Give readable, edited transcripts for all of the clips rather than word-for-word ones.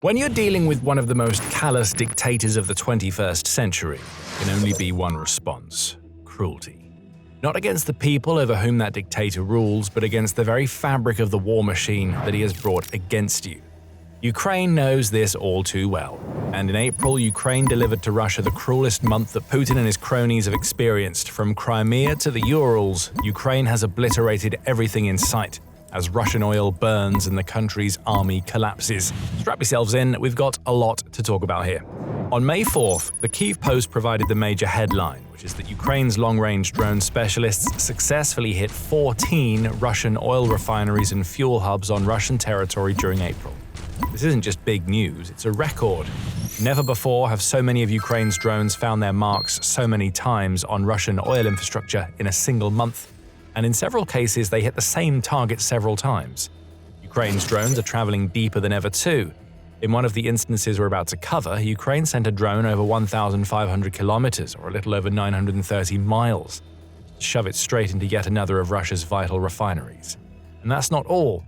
When you're dealing with one of the most callous dictators of the 21st century, there can only be one response: cruelty. Not against the people over whom that dictator rules, but against the very fabric of the war machine that he has brought against you. Ukraine knows this all too well, and in April, Ukraine delivered to Russia the cruelest month that Putin and his cronies have experienced. From Crimea to the Urals, Ukraine has obliterated everything in sight as Russian oil burns and the country's army collapses. Strap yourselves in, we've got a lot to talk about here. On May 4th, the Kyiv Post provided the major headline, which is that Ukraine's long-range drone specialists successfully hit 14 Russian oil refineries and fuel hubs on Russian territory during April. This isn't just big news, it's a record. Never before have so many of Ukraine's drones found their marks so many times on Russian oil infrastructure in a single month. And in several cases, they hit the same target several times. Ukraine's drones are traveling deeper than ever too. In one of the instances we're about to cover, Ukraine sent a drone over 1,500 kilometers, or a little over 930 miles, to shove it straight into yet another of Russia's vital refineries. And that's not all.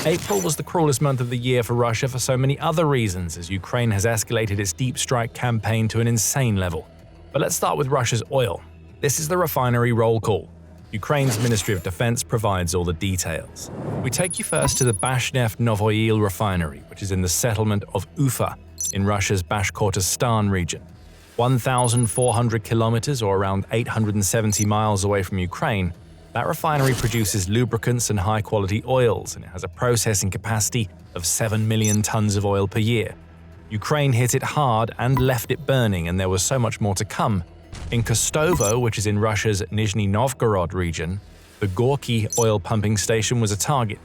April was the cruelest month of the year for Russia for so many other reasons, as Ukraine has escalated its deep strike campaign to an insane level. But let's start with Russia's oil. This is the refinery roll call. Ukraine's Ministry of Defense provides all the details. We take you first to the Bashneft Novoil refinery, which is in the settlement of Ufa in Russia's Bashkortostan region. 1,400 kilometers, or around 870 miles away from Ukraine, that refinery produces lubricants and high-quality oils, and it has a processing capacity of 7 million tons of oil per year. Ukraine hit it hard and left it burning, and there was so much more to come. In Kostovo, which is in Russia's Nizhny Novgorod region, the Gorky oil pumping station was a target.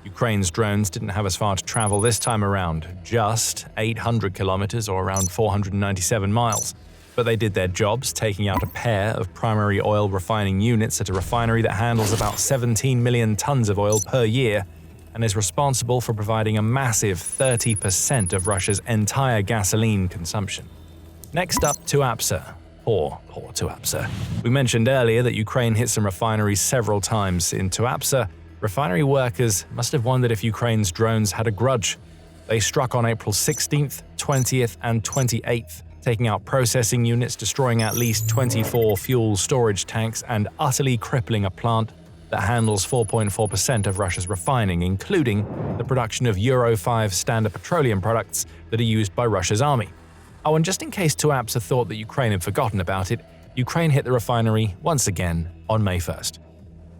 Ukraine's drones didn't have as far to travel this time around, just 800 kilometers or around 497 miles. But they did their jobs, taking out a pair of primary oil refining units at a refinery that handles about 17 million tons of oil per year and is responsible for providing a massive 30% of Russia's entire gasoline consumption. Next up, Tuapse. Poor Tuapse. We mentioned earlier that Ukraine hit some refineries several times. In Tuapse, refinery workers must have wondered if Ukraine's drones had a grudge. They struck on April 16th, 20th, and 28th, taking out processing units, destroying at least 24 fuel storage tanks, and utterly crippling a plant that handles 4.4% of Russia's refining, including the production of Euro 5 standard petroleum products that are used by Russia's army. Oh, and just in case Tuapse thought that Ukraine had forgotten about it, Ukraine hit the refinery once again on May 1st.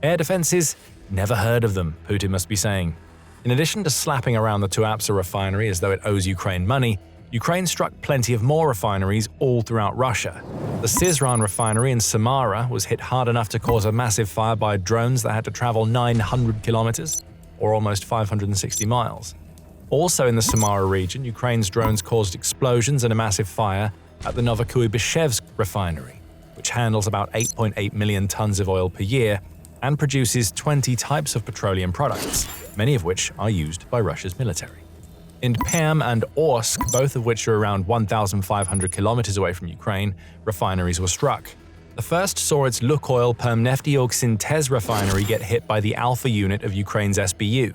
Air defenses? Never heard of them, Putin must be saying. In addition to slapping around the Tuapse refinery as though it owes Ukraine money, Ukraine struck plenty of more refineries all throughout Russia. The Syzran refinery in Samara was hit hard enough to cause a massive fire by drones that had to travel 900 kilometers, or almost 560 miles. Also in the Samara region, Ukraine's drones caused explosions and a massive fire at the Novokuybishevsk refinery, which handles about 8.8 million tons of oil per year and produces 20 types of petroleum products, many of which are used by Russia's military. In Perm and Orsk, both of which are around 1,500 kilometers away from Ukraine, refineries were struck. The first saw its Lukoil Permneftyok refinery get hit by the Alpha unit of Ukraine's SBU.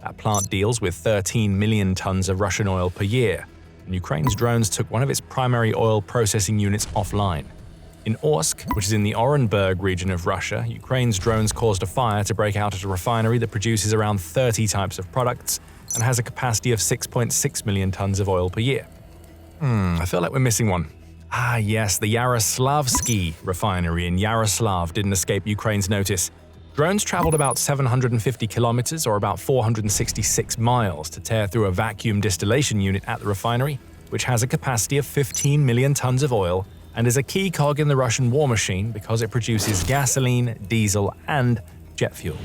That plant deals with 13 million tons of Russian oil per year, and Ukraine's drones took one of its primary oil processing units offline. In Orsk, which is in the Orenburg region of Russia, Ukraine's drones caused a fire to break out at a refinery that produces around 30 types of products and has a capacity of 6.6 million tons of oil per year. I feel like we're missing one. Ah yes, the Yaroslavsky refinery in Yaroslav didn't escape Ukraine's notice. Drones traveled about 750 kilometers, or about 466 miles, to tear through a vacuum distillation unit at the refinery, which has a capacity of 15 million tons of oil and is a key cog in the Russian war machine because it produces gasoline, diesel, and jet fuel.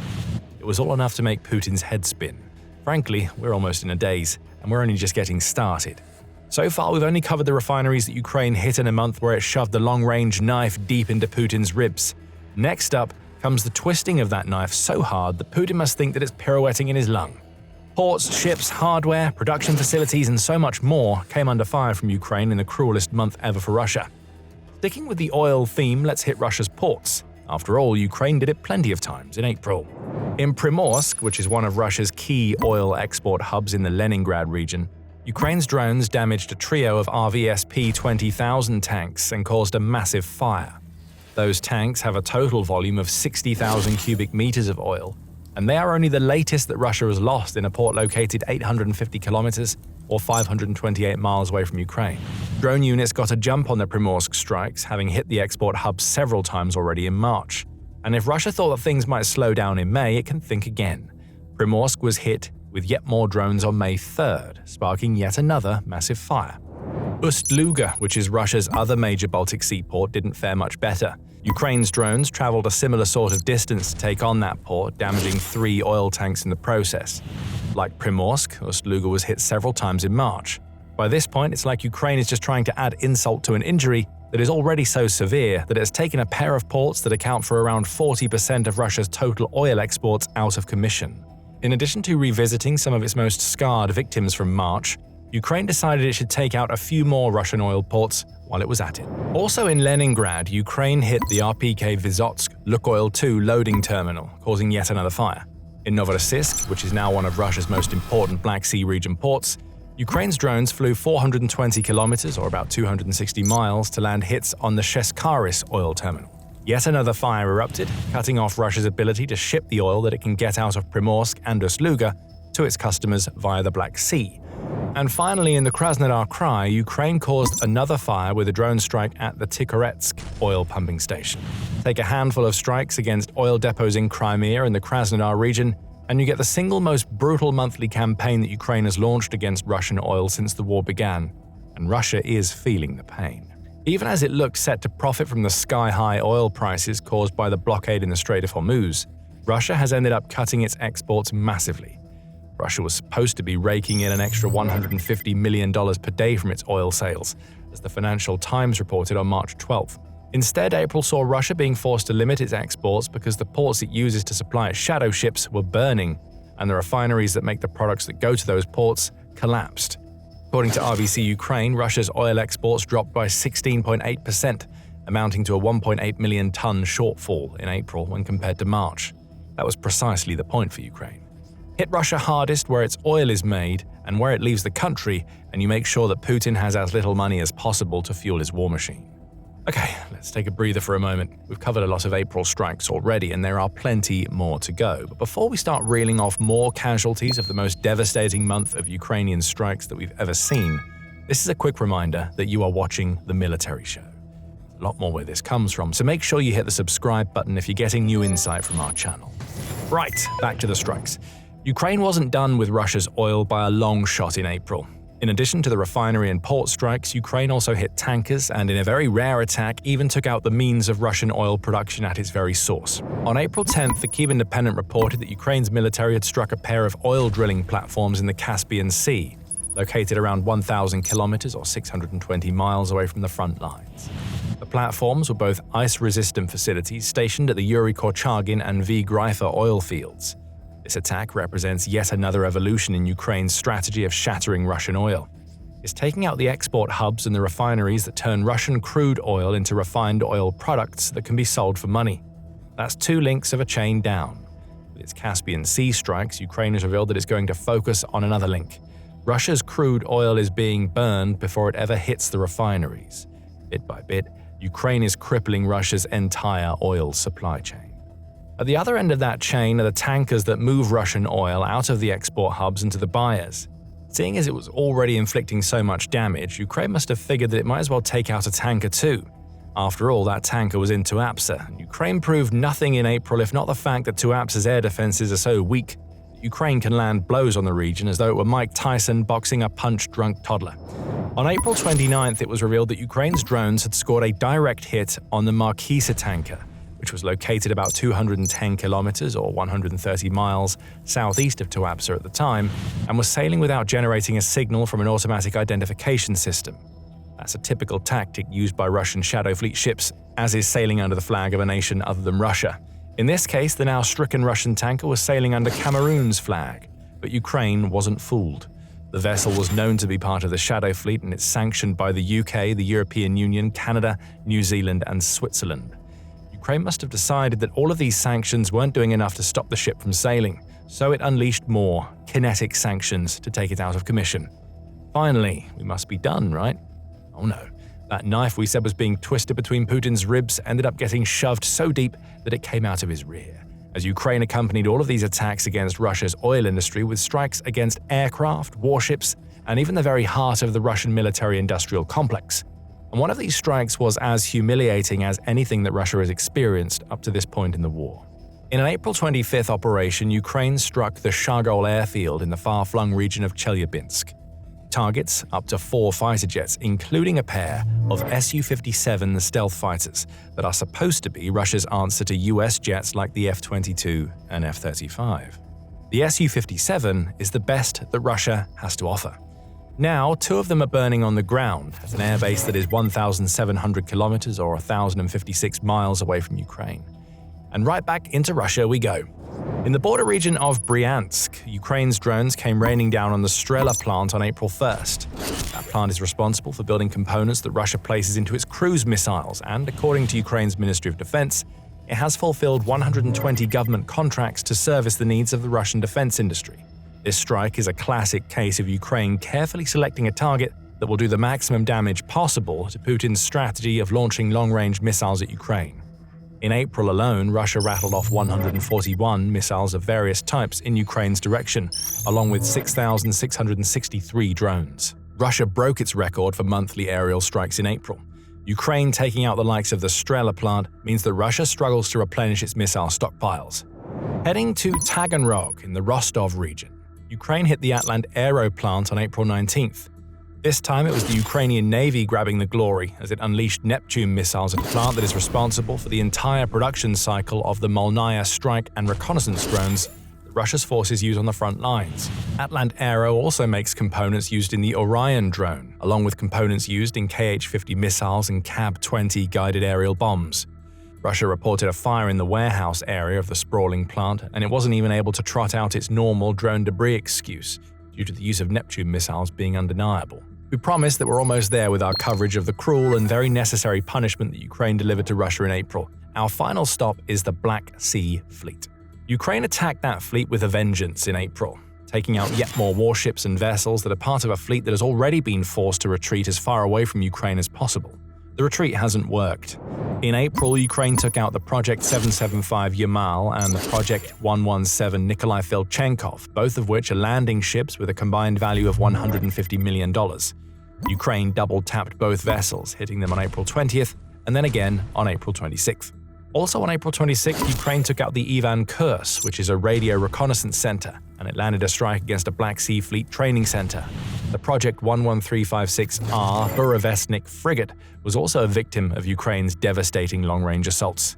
It was all enough to make Putin's head spin. Frankly, we're almost in a daze, and we're only just getting started. So far, we've only covered the refineries that Ukraine hit in a month where it shoved the long-range knife deep into Putin's ribs. Next up comes the twisting of that knife so hard that Putin must think that it's pirouetting in his lung. Ports, ships, hardware, production facilities, and so much more came under fire from Ukraine in the cruelest month ever for Russia. Sticking with the oil theme, let's hit Russia's ports. After all, Ukraine did it plenty of times in April. In Primorsk, which is one of Russia's key oil export hubs in the Leningrad region, Ukraine's drones damaged a trio of RVSP 20,000 tanks and caused a massive fire. Those tanks have a total volume of 60,000 cubic meters of oil, and they are only the latest that Russia has lost in a port located 850 kilometers or 528 miles away from Ukraine. Drone units got a jump on the Primorsk strikes, having hit the export hub several times already in March. And if Russia thought that things might slow down in May, it can think again. Primorsk was hit with yet more drones on May 3rd, sparking yet another massive fire. Ust-Luga, which is Russia's other major Baltic Sea port, didn't fare much better. Ukraine's drones traveled a similar sort of distance to take on that port, damaging 3 oil tanks in the process. Like Primorsk, Ust-Luga was hit several times in March. By this point, it's like Ukraine is just trying to add insult to an injury that is already so severe that it has taken a pair of ports that account for around 40% of Russia's total oil exports out of commission. In addition to revisiting some of its most scarred victims from March, Ukraine decided it should take out a few more Russian oil ports while it was at it. Also in Leningrad, Ukraine hit the RPK Vyazotsk Lukoil 2 loading terminal, causing yet another fire. In Novorossiysk, which is now one of Russia's most important Black Sea region ports, Ukraine's drones flew 420 kilometers or about 260 miles to land hits on the Sheskharis oil terminal. Yet another fire erupted, cutting off Russia's ability to ship the oil that it can get out of Primorsk and Ust-Luga to its customers via the Black Sea. And finally, in the Krasnodar Krai, Ukraine caused another fire with a drone strike at the Tikhoretsk oil pumping station. Take a handful of strikes against oil depots in Crimea and the Krasnodar region, and you get the single most brutal monthly campaign that Ukraine has launched against Russian oil since the war began. And Russia is feeling the pain. Even as it looked set to profit from the sky-high oil prices caused by the blockade in the Strait of Hormuz, Russia has ended up cutting its exports massively. Russia was supposed to be raking in an extra $150 million per day from its oil sales, as the Financial Times reported on March 12th. Instead, April saw Russia being forced to limit its exports because the ports it uses to supply its shadow ships were burning, and the refineries that make the products that go to those ports collapsed. According to RBC Ukraine, Russia's oil exports dropped by 16.8%, amounting to a 1.8 million ton shortfall in April when compared to March. That was precisely the point for Ukraine. Hit Russia hardest where its oil is made and where it leaves the country, and you make sure that Putin has as little money as possible to fuel his war machine. Okay, let's take a breather for a moment. We've covered a lot of April strikes already, and there are plenty more to go. But before we start reeling off more casualties of the most devastating month of Ukrainian strikes that we've ever seen, this is a quick reminder that you are watching The Military Show. A lot more where this comes from, so make sure you hit the subscribe button if you're getting new insight from our channel. Right, back to the strikes. Ukraine wasn't done with Russia's oil by a long shot in April. In addition to the refinery and port strikes, Ukraine also hit tankers and, in a very rare attack, even took out the means of Russian oil production at its very source. On April 10th, the Kyiv Independent reported that Ukraine's military had struck a pair of oil drilling platforms in the Caspian Sea, located around 1,000 kilometers or 620 miles away from the front lines. The platforms were both ice-resistant facilities stationed at the Yuri Korchagin and V. Greifer oil fields. This attack represents yet another evolution in Ukraine's strategy of shattering Russian oil. It's taking out the export hubs and the refineries that turn Russian crude oil into refined oil products that can be sold for money. That's 2 links of a chain down. With its Caspian Sea strikes, Ukraine has revealed that it's going to focus on another link. Russia's crude oil is being burned before it ever hits the refineries. Bit by bit, Ukraine is crippling Russia's entire oil supply chain. At the other end of that chain are the tankers that move Russian oil out of the export hubs into the buyers. Seeing as it was already inflicting so much damage, Ukraine must have figured that it might as well take out a tanker too. After all, that tanker was in Tuapse, and Ukraine proved nothing in April if not the fact that Tuapse's air defenses are so weak that Ukraine can land blows on the region as though it were Mike Tyson boxing a punch-drunk toddler. On April 29th, it was revealed that Ukraine's drones had scored a direct hit on the Markisa tanker, which was located about 210 kilometers or 130 miles southeast of Tuapse at the time, and was sailing without generating a signal from an automatic identification system. That's a typical tactic used by Russian Shadow Fleet ships, as is sailing under the flag of a nation other than Russia. In this case, the now stricken Russian tanker was sailing under Cameroon's flag, but Ukraine wasn't fooled. The vessel was known to be part of the Shadow Fleet, and it's sanctioned by the UK, the European Union, Canada, New Zealand, and Switzerland. Ukraine must have decided that all of these sanctions weren't doing enough to stop the ship from sailing, so it unleashed more kinetic sanctions to take it out of commission. Finally, we must be done, right? Oh no. That knife we said was being twisted between Putin's ribs ended up getting shoved so deep that it came out of his rear, as Ukraine accompanied all of these attacks against Russia's oil industry with strikes against aircraft, warships, and even the very heart of the Russian military-industrial complex. And one of these strikes was as humiliating as anything that Russia has experienced up to this point in the war. In an April 25th operation, Ukraine struck the Shargol airfield in the far-flung region of Chelyabinsk. Targets up to 4 fighter jets, including a pair of Su-57 stealth fighters that are supposed to be Russia's answer to US jets like the F-22 and F-35. The Su-57 is the best that Russia has to offer. Now, 2 of them are burning on the ground at an airbase that is 1,700 kilometers or 1,056 miles away from Ukraine. And right back into Russia we go. In the border region of Bryansk, Ukraine's drones came raining down on the Strela plant on April 1st. That plant is responsible for building components that Russia places into its cruise missiles, and according to Ukraine's Ministry of Defense, it has fulfilled 120 government contracts to service the needs of the Russian defense industry. This strike is a classic case of Ukraine carefully selecting a target that will do the maximum damage possible to Putin's strategy of launching long-range missiles at Ukraine. In April alone, Russia rattled off 141 missiles of various types in Ukraine's direction, along with 6,663 drones. Russia broke its record for monthly aerial strikes in April. Ukraine taking out the likes of the Strela plant means that Russia struggles to replenish its missile stockpiles. Heading to Taganrog in the Rostov region, Ukraine hit the Atlant Aero plant on April 19th. This time it was the Ukrainian Navy grabbing the glory as it unleashed Neptune missiles at a plant that is responsible for the entire production cycle of the Molniya strike and reconnaissance drones that Russia's forces use on the front lines. Atlant Aero also makes components used in the Orion drone, along with components used in Kh-50 missiles and KAB-20 guided aerial bombs. Russia reported a fire in the warehouse area of the sprawling plant, and it wasn't even able to trot out its normal drone debris excuse, due to the use of Neptune missiles being undeniable. We promise that we're almost there with our coverage of the cruel and very necessary punishment that Ukraine delivered to Russia in April. Our final stop is the Black Sea Fleet. Ukraine attacked that fleet with a vengeance in April, taking out yet more warships and vessels that are part of a fleet that has already been forced to retreat as far away from Ukraine as possible. The retreat hasn't worked. In April, Ukraine took out the Project 775 Yamal and the Project 117 Nikolai Filchenkov, both of which are landing ships with a combined value of $150 million. Ukraine double-tapped both vessels, hitting them on April 20th and then again on April 26th. Also on April 26th, Ukraine took out the Ivan Kurs, which is a radio reconnaissance center, and it landed a strike against a Black Sea Fleet training center. The Project 11356R Burevestnik frigate was also a victim of Ukraine's devastating long-range assaults.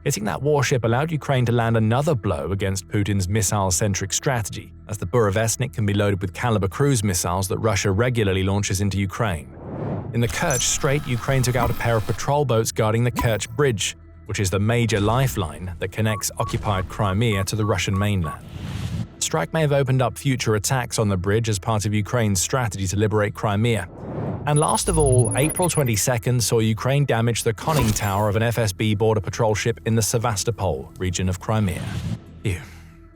Hitting that warship allowed Ukraine to land another blow against Putin's missile-centric strategy, as the Burevestnik can be loaded with Caliber cruise missiles that Russia regularly launches into Ukraine. In the Kerch Strait, Ukraine took out a pair of patrol boats guarding the Kerch Bridge, which is the major lifeline that connects occupied Crimea to the Russian mainland. The strike may have opened up future attacks on the bridge as part of Ukraine's strategy to liberate Crimea. And last of all, April 22nd saw Ukraine damage the conning tower of an FSB border patrol ship in the Sevastopol region of Crimea. Phew.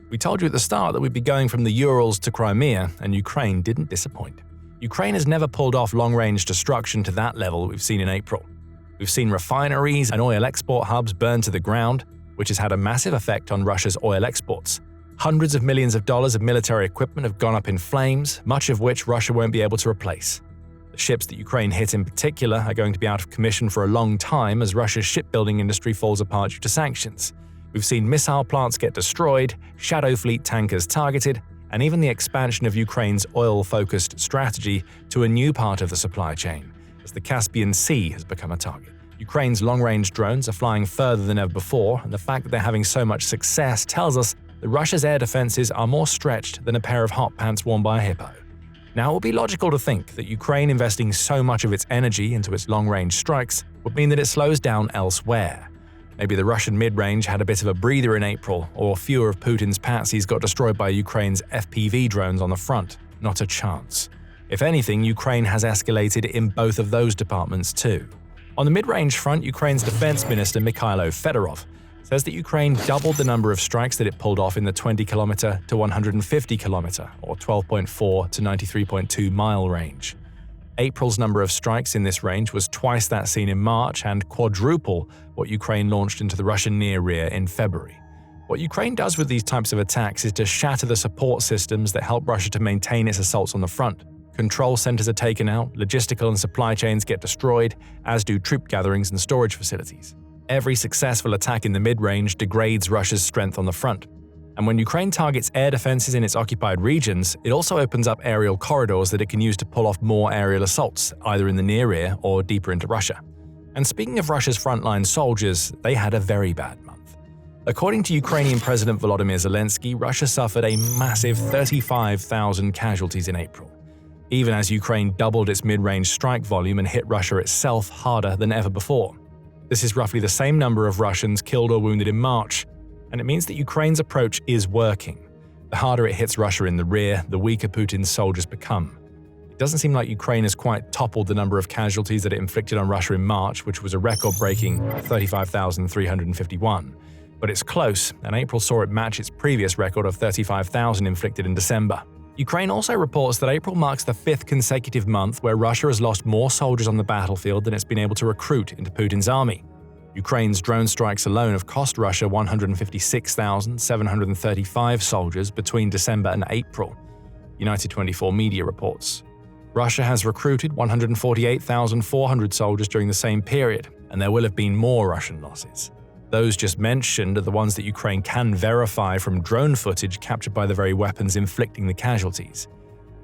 We told you at the start that we'd be going from the Urals to Crimea, and Ukraine didn't disappoint. Ukraine has never pulled off long-range destruction to that level we've seen in April. We've seen refineries and oil export hubs burn to the ground, which has had a massive effect on Russia's oil exports. Hundreds of millions of dollars of military equipment have gone up in flames, much of which Russia won't be able to replace. The ships that Ukraine hit in particular are going to be out of commission for a long time as Russia's shipbuilding industry falls apart due to sanctions. We've seen missile plants get destroyed, shadow fleet tankers targeted, and even the expansion of Ukraine's oil-focused strategy to a new part of the supply chain, as the Caspian Sea has become a target. Ukraine's long-range drones are flying further than ever before, and the fact that they're having so much success tells us that Russia's air defenses are more stretched than a pair of hot pants worn by a hippo. Now, it would be logical to think that Ukraine investing so much of its energy into its long-range strikes would mean that it slows down elsewhere. Maybe the Russian mid-range had a bit of a breather in April, or fewer of Putin's patsies got destroyed by Ukraine's FPV drones on the front. Not a chance. If anything, Ukraine has escalated in both of those departments too. On the mid-range front, Ukraine's defense minister Mikhailo Fedorov says that Ukraine doubled the number of strikes that it pulled off in the 20-kilometer to 150-kilometer, or 12.4 to 93.2-mile range. April's number of strikes in this range was twice that seen in March and quadruple what Ukraine launched into the Russian near rear in February. What Ukraine does with these types of attacks is to shatter the support systems that help Russia to maintain its assaults on the front. Control centers are taken out, logistical and supply chains get destroyed, as do troop gatherings and storage facilities. Every successful attack in the mid-range degrades Russia's strength on the front. And when Ukraine targets air defenses in its occupied regions, it also opens up aerial corridors that it can use to pull off more aerial assaults, either in the near rear or deeper into Russia. And speaking of Russia's frontline soldiers, they had a very bad month. According to Ukrainian President Volodymyr Zelensky, Russia suffered a massive 35,000 casualties in April, even as Ukraine doubled its mid-range strike volume and hit Russia itself harder than ever before. This is roughly the same number of Russians killed or wounded in March, and it means that Ukraine's approach is working. The harder it hits Russia in the rear, the weaker Putin's soldiers become. It doesn't seem like Ukraine has quite toppled the number of casualties that it inflicted on Russia in March, which was a record-breaking 35,351. But it's close, and April saw it match its previous record of 35,000 inflicted in December. Ukraine also reports that April marks the 5th consecutive month where Russia has lost more soldiers on the battlefield than it's been able to recruit into Putin's army. Ukraine's drone strikes alone have cost Russia 156,735 soldiers between December and April, United 24 media reports. Russia has recruited 148,400 soldiers during the same period, and there will have been more Russian losses. Those just mentioned are the ones that Ukraine can verify from drone footage captured by the very weapons inflicting the casualties.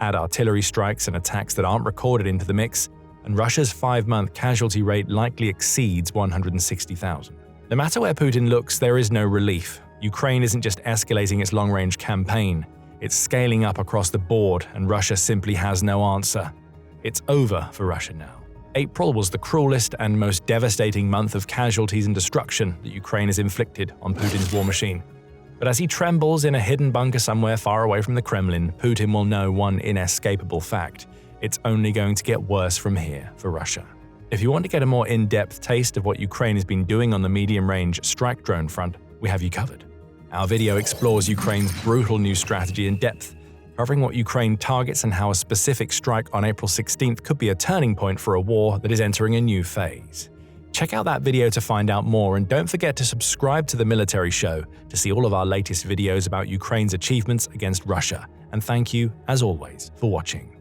Add artillery strikes and attacks that aren't recorded into the mix, and Russia's 5-month casualty rate likely exceeds 160,000. No matter where Putin looks, there is no relief. Ukraine isn't just escalating its long-range campaign, it's scaling up across the board, and Russia simply has no answer. It's over for Russia now. April was the cruelest and most devastating month of casualties and destruction that Ukraine has inflicted on Putin's war machine. But as he trembles in a hidden bunker somewhere far away from the Kremlin, Putin will know one inescapable fact: it's only going to get worse from here for Russia. If you want to get a more in-depth taste of what Ukraine has been doing on the medium-range strike drone front, we have you covered. Our video explores Ukraine's brutal new strategy in depth, covering what Ukraine targets and how a specific strike on April 16th could be a turning point for a war that is entering a new phase. Check out that video to find out more, and don't forget to subscribe to The Military Show to see all of our latest videos about Ukraine's achievements against Russia. And thank you, as always, for watching.